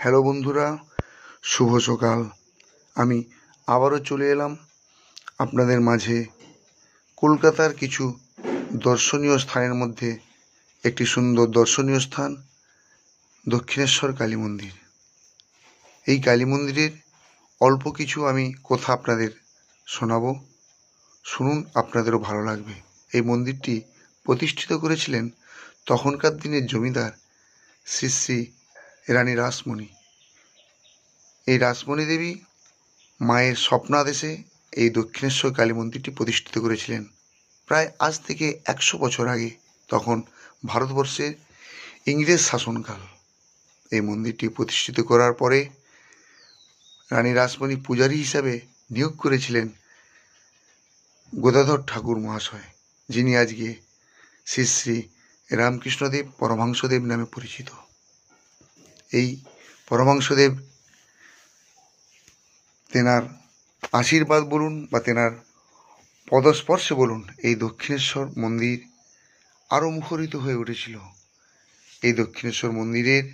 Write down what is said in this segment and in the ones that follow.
Hello বন্ধুরা, শুভ সকাল। আমি আবারও চলে এলাম আপনাদের মাঝে কলকাতার কিছু দর্শনীয় স্থানের মধ্যে একটি সুন্দর দর্শনীয় স্থান দক্ষিণেশ্বর কালী মন্দির। এই কালী মন্দিরের অল্প কিছু আমি কথা আপনাদের শোনাবো, শুনুন, আপনাদেরও ভালো লাগবে। এই মন্দিরটি প্রতিষ্ঠিত করেছিলেন তখনকার দিনের জমিদার শ্রী শ্রী রানী রাসমণি। এই রাসমণি দেবী মায়ের স্বপ্নাদেশে এই দক্ষিণেশ্বর কালী মন্দিরটি প্রতিষ্ঠিত করেছিলেন প্রায় আজ থেকে 100 বছর আগে। তখন ভারতবর্ষের ইংরেজ শাসনকাল। এই মন্দিরটি প্রতিষ্ঠিত করার পরে রানী রাসমণি পূজারী হিসাবে নিয়োগ করেছিলেন গদাধর ঠাকুর মহাশয়, যিনি আজকে শ্রী শ্রী রামকৃষ্ণদেব পরমহংসদেব নামে পরিচিত। এই পরমহংসদেব তেনার আশীর্বাদ বলুন বা তেনার পদস্পর্শে বলুন, এই দক্ষিণেশ্বর মন্দির আরও মুখরিত হয়ে উঠেছিল। এই দক্ষিণেশ্বর মন্দিরের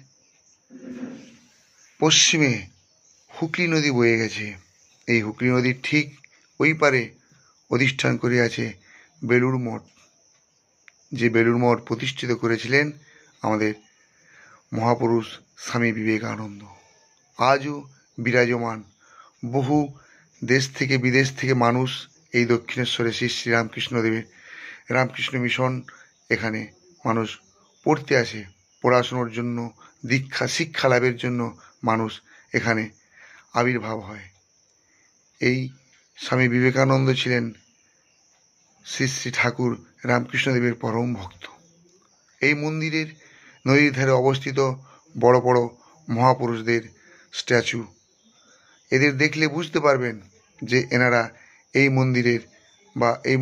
পশ্চিমে হুগলি নদী বয়ে গেছে। এই হুগলি নদীর ঠিক ওই পারে অধিষ্ঠান করে আছে বেলুড় মঠ, যে বেলুড় মঠ প্রতিষ্ঠিত করেছিলেন আমাদের মহাপুরুষ স্বামী বিবেকানন্দ। আজও বিরাজমান। বহু দেশ থেকে বিদেশ থেকে মানুষ এই দক্ষিণেশ্বরে শ্রী শ্রী রামকৃষ্ণদেবের রামকৃষ্ণ মিশন, এখানে মানুষ পড়তে আসে, পড়াশুনোর জন্য, দীক্ষা শিক্ষা লাভের জন্য মানুষ এখানে আবির্ভাব হয়। এই স্বামী বিবেকানন্দ ছিলেন শ্রী শ্রী ঠাকুর রামকৃষ্ণদেবের পরম ভক্ত। এই মন্দিরের নদীর ধারে অবস্থিত বড় বড় মহাপুরুষদের স্ট্যাচু, এদের দেখলে বুঝতে পারবেন যে এনারা এই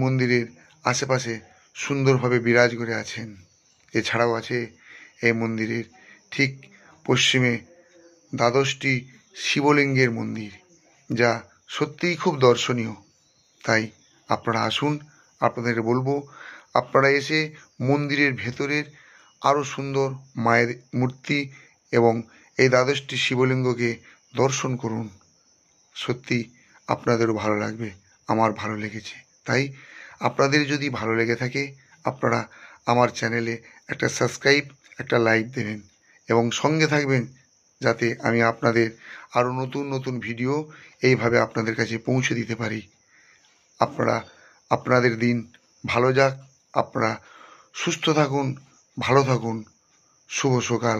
মন্দিরের আশেপাশে সুন্দরভাবে বিরাজ করে আছেন। এছাড়াও আছে এই মন্দিরের ঠিক পশ্চিমে 12টি শিবলিঙ্গের মন্দির, যা সত্যিই খুব দর্শনীয়। তাই আপনারা আসুন, আপনাদের বলবো আপনারা এসে মন্দিরের ভেতরের আরও সুন্দর মায়ের মূর্তি এবং এই 12টি শিবলিঙ্গকে দর্শন করুন। সত্যি আপনাদেরও ভালো লাগবে, আমার ভালো লেগেছে। তাই আপনাদের যদি ভালো লেগে থাকে, আপনারা আমার চ্যানেলে একটা সাবস্ক্রাইব, একটা লাইক দেবেন এবং সঙ্গে থাকবেন, যাতে আমি আপনাদের আরও নতুন নতুন ভিডিও এইভাবে আপনাদের কাছে পৌঁছে দিতে পারি। আপনাদের দিন ভালো যাক, আপনারা সুস্থ থাকুন, ভালো থাকুন। শুভ সকাল।